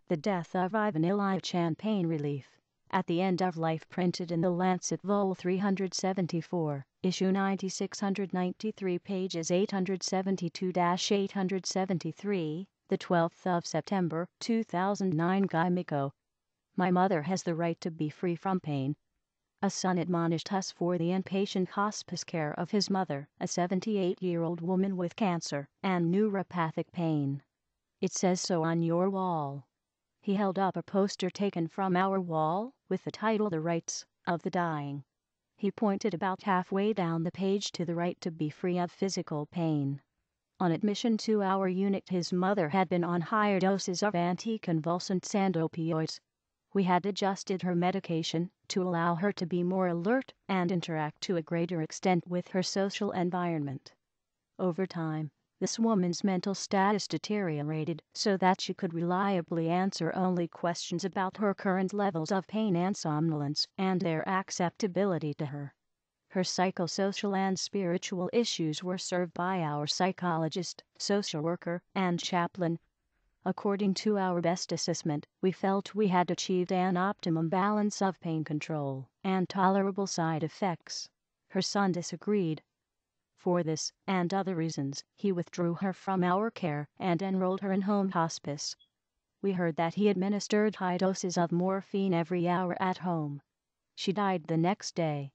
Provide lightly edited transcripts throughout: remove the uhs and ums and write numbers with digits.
The Death of Ivan Ilyich and Pain Relief. At the End of Life, printed in The Lancet Vol 374, issue 9693, pages 872-873, the 12th of September, 2009. Guy Miko. My mother has the right to be free from pain. A son admonished us for the inpatient hospice care of his mother, a 78-year-old woman with cancer and neuropathic pain. It says so on your wall. He held up a poster taken from our wall, with the title The Rights of the Dying. He pointed about halfway down the page to the right to be free of physical pain. On admission to our unit, his mother had been on higher doses of anticonvulsants and opioids. We had adjusted her medication to allow her to be more alert and interact to a greater extent with her social environment. Over time, this woman's mental status deteriorated so that she could reliably answer only questions about her current levels of pain and somnolence and their acceptability to her. Her psychosocial and spiritual issues were served by our psychologist, social worker, and chaplain. According to our best assessment, we felt we had achieved an optimum balance of pain control and tolerable side effects. Her son disagreed. For this and other reasons, he withdrew her from our care and enrolled her in home hospice. We heard that he administered high doses of morphine every hour at home. She died the next day.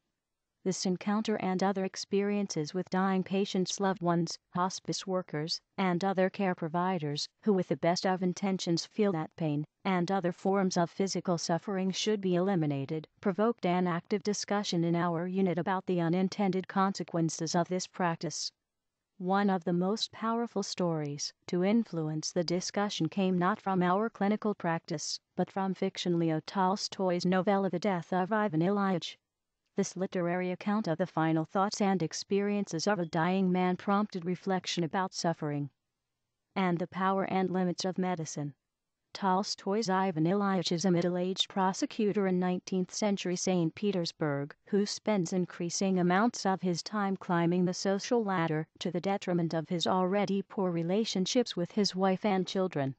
This encounter and other experiences with dying patients' loved ones, hospice workers, and other care providers who with the best of intentions feel that pain and other forms of physical suffering should be eliminated, provoked an active discussion in our unit about the unintended consequences of this practice. One of the most powerful stories to influence the discussion came not from our clinical practice, but from fiction Leo Tolstoy's novella The Death of Ivan Ilyich. This literary account of the final thoughts and experiences of a dying man prompted reflection about suffering and the power and limits of medicine. Tolstoy's Ivan Ilyich is a middle-aged prosecutor in 19th century St. Petersburg who spends increasing amounts of his time climbing the social ladder to the detriment of his already poor relationships with his wife and children.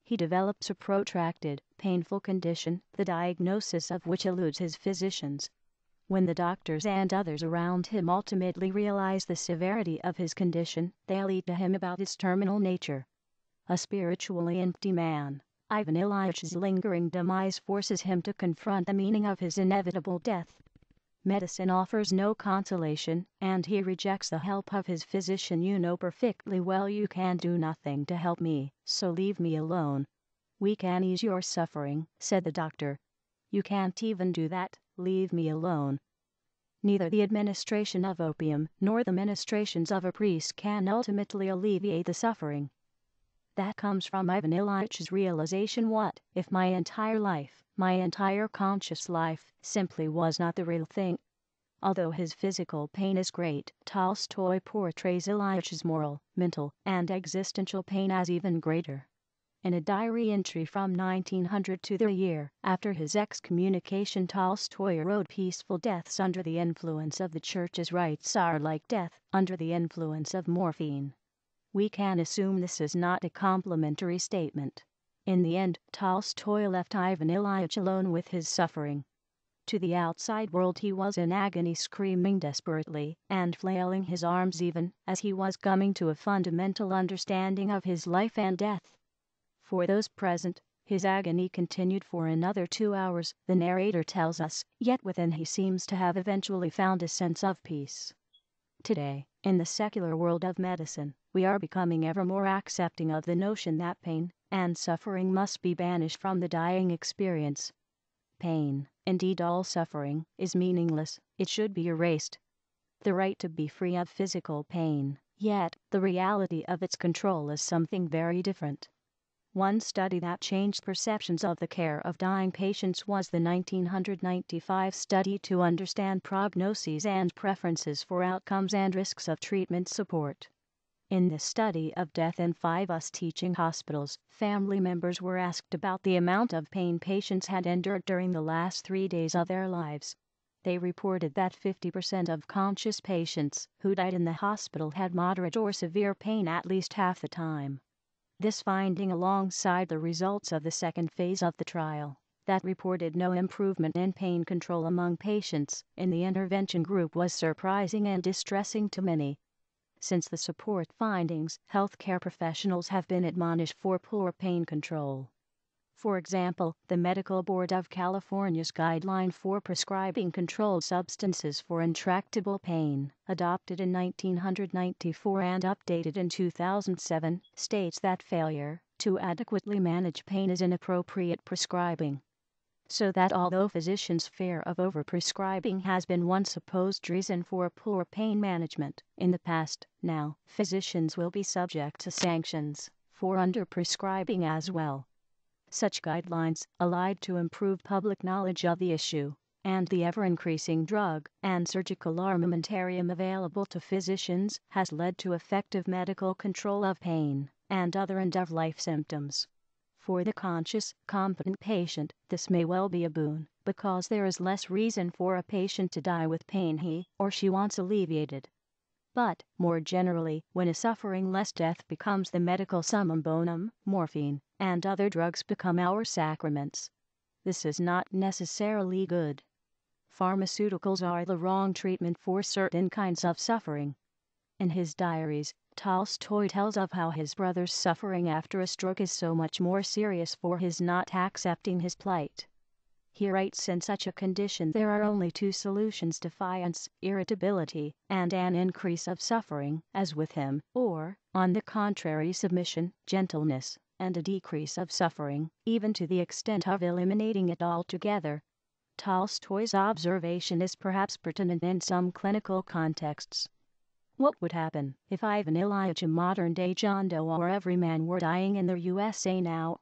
He develops a protracted, painful condition, the diagnosis of which eludes his physicians. When the doctors and others around him ultimately realize the severity of his condition, they lead to him about its terminal nature. A spiritually empty man, Ivan Ilyich's lingering demise forces him to confront the meaning of his inevitable death. Medicine offers no consolation, and he rejects the help of his physician. You know perfectly well you can do nothing to help me, so leave me alone. We can ease your suffering, said the doctor. You can't even do that. Leave me alone. Neither the administration of opium nor the ministrations of a priest can ultimately alleviate the suffering. That comes from Ivan Ilyich's realization: what if my entire life, my entire conscious life, simply was not the real thing? Although his physical pain is great, Tolstoy portrays Ilyich's moral, mental, and existential pain as even greater. In a diary entry from 1900 to the year after his excommunication, Tolstoy wrote, "Peaceful deaths under the influence of the Church's rites are like death under the influence of morphine." We can assume this is not a complimentary statement. In the end, Tolstoy left Ivan Ilyich alone with his suffering. To the outside world he was in agony, screaming desperately and flailing his arms even as he was coming to a fundamental understanding of his life and death. For those present, his agony continued for another 2 hours, the narrator tells us, yet within he seems to have eventually found a sense of peace. Today, in the secular world of medicine, we are becoming ever more accepting of the notion that pain and suffering must be banished from the dying experience. Pain, indeed all suffering, is meaningless, it should be erased. The right to be free of physical pain, yet the reality of its control is something very different. One study that changed perceptions of the care of dying patients was the 1995 study to understand prognoses and preferences for outcomes and risks of treatment support. In this study of death in 5 US teaching hospitals, family members were asked about the amount of pain patients had endured during the last 3 days of their lives. They reported that 50% of conscious patients who died in the hospital had moderate or severe pain at least half the time. This finding, alongside the results of the second phase of the trial, that reported no improvement in pain control among patients in the intervention group, was surprising and distressing to many. Since the support findings, healthcare professionals have been admonished for poor pain control. For example, the Medical Board of California's guideline for prescribing controlled substances for intractable pain, adopted in 1994 and updated in 2007, states that failure to adequately manage pain is inappropriate prescribing. So that although physicians' fear of overprescribing has been one supposed reason for poor pain management in the past, now physicians will be subject to sanctions for underprescribing as well. Such guidelines, allied to improved public knowledge of the issue, and the ever-increasing drug and surgical armamentarium available to physicians, has led to effective medical control of pain and other end-of-life symptoms. For the conscious, competent patient, this may well be a boon, because there is less reason for a patient to die with pain he or she wants alleviated. But, more generally, when a suffering less death becomes the medical summum bonum, morphine and other drugs become our sacraments. This is not necessarily good. Pharmaceuticals are the wrong treatment for certain kinds of suffering. In his diaries, Tolstoy tells of how his brother's suffering after a stroke is so much more serious for his not accepting his plight. He writes, in such a condition there are only two solutions: defiance, irritability, and an increase of suffering, as with him, or, on the contrary, submission, gentleness, and a decrease of suffering, even to the extent of eliminating it altogether. Tolstoy's observation is perhaps pertinent in some clinical contexts. What would happen if Ivan Ilyich, a modern-day John Doe or everyman, were dying in the USA now?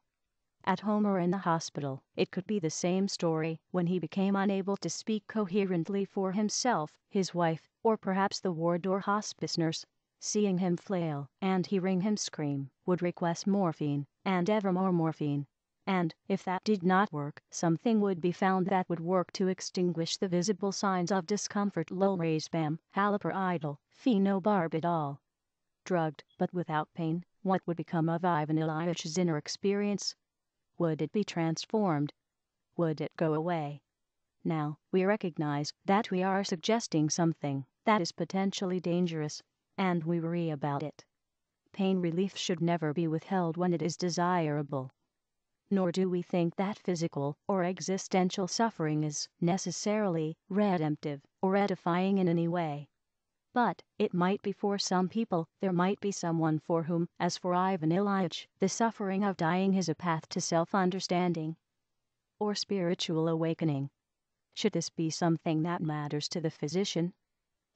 At home or in the hospital, it could be the same story when he became unable to speak coherently for himself, his wife, or perhaps the ward or hospice nurse, seeing him flail and hearing him scream, would request morphine, and ever more morphine. And, if that did not work, something would be found that would work to extinguish the visible signs of discomfort: lorazepam, haloperidol, phenobarbital. Drugged, but without pain, what would become of Ivan Ilyich's inner experience? Would it be transformed? Would it go away? Now, we recognize that we are suggesting something that is potentially dangerous, and we worry about it. Pain relief should never be withheld when it is desirable. Nor do we think that physical or existential suffering is necessarily redemptive or edifying in any way. But it might be for some people. There might be someone for whom, as for Ivan Ilyich, the suffering of dying is a path to self-understanding or spiritual awakening. Should this be something that matters to the physician?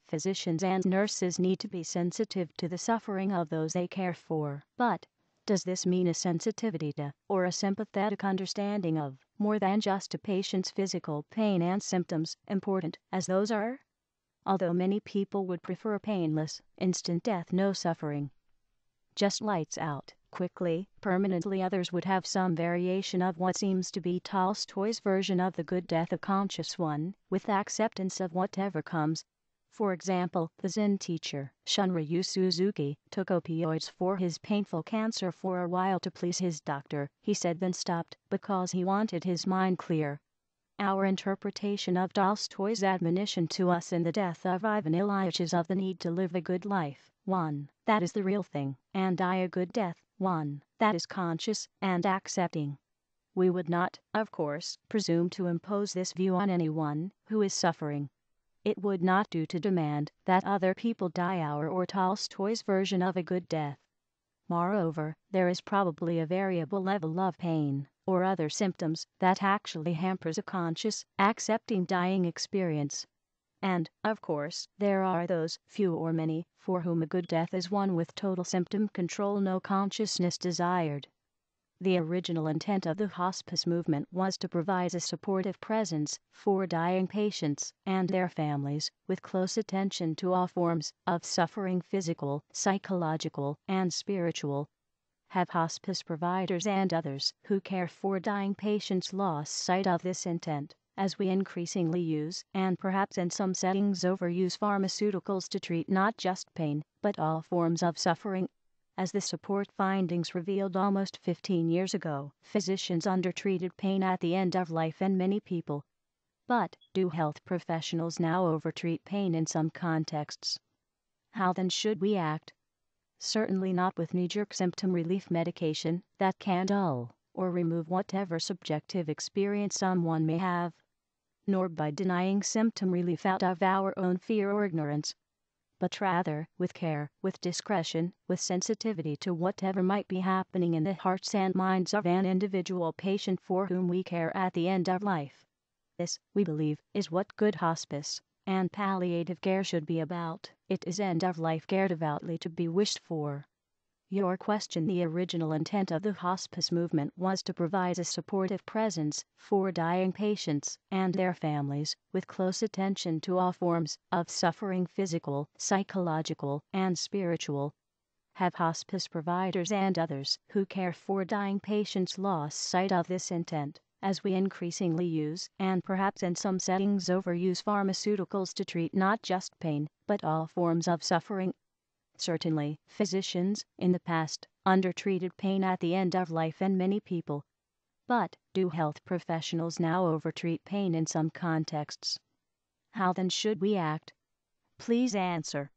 Physicians and nurses need to be sensitive to the suffering of those they care for. But does this mean a sensitivity to, or a sympathetic understanding of, more than just a patient's physical pain and symptoms, important as those are? Although many people would prefer painless, instant death, no suffering, just lights out, quickly, permanently, others would have some variation of what seems to be Tolstoy's version of the good death, a conscious one, with acceptance of whatever comes. For example, the Zen teacher, Shunryu Suzuki, took opioids for his painful cancer for a while to please his doctor, he said, then stopped because he wanted his mind clear. Our interpretation of Tolstoy's admonition to us in the death of Ivan Ilyich is of the need to live a good life, one that is the real thing, and die a good death, one that is conscious and accepting. We would not, of course, presume to impose this view on anyone who is suffering. It would not do to demand that other people die our or Tolstoy's version of a good death. Moreover, there is probably a variable level of pain or other symptoms that actually hampers a conscious, accepting dying experience. And, of course, there are those, few or many, for whom a good death is one with total symptom control, no consciousness desired. The original intent of the hospice movement was to provide a supportive presence for dying patients and their families, with close attention to all forms of suffering, physical, psychological, and spiritual. Have hospice providers and others who care for dying patients lost sight of this intent, as we increasingly use, and perhaps in some settings overuse, pharmaceuticals to treat not just pain, but all forms of suffering? As the support findings revealed almost 15 years ago, physicians undertreated pain at the end of life in many people. But do health professionals now overtreat pain in some contexts? How then should we act? Certainly not with knee-jerk symptom relief medication that can dull or remove whatever subjective experience someone may have, nor by denying symptom relief out of our own fear or ignorance, but rather with care, with discretion, with sensitivity to whatever might be happening in the hearts and minds of an individual patient for whom we care at the end of life. This, we believe, is what good hospice and palliative care should be about. It is end-of-life care devoutly to be wished for. Your question: the original intent of the hospice movement was to provide a supportive presence for dying patients and their families, with close attention to all forms of suffering, physical, psychological, and spiritual. Have hospice providers and others who care for dying patients lost sight of this intent, as we increasingly use, and perhaps in some settings overuse, pharmaceuticals to treat not just pain, but all forms of suffering? Certainly, physicians, in the past, undertreated pain at the end of life in many people. But do health professionals now overtreat pain in some contexts? How then should we act? Please answer.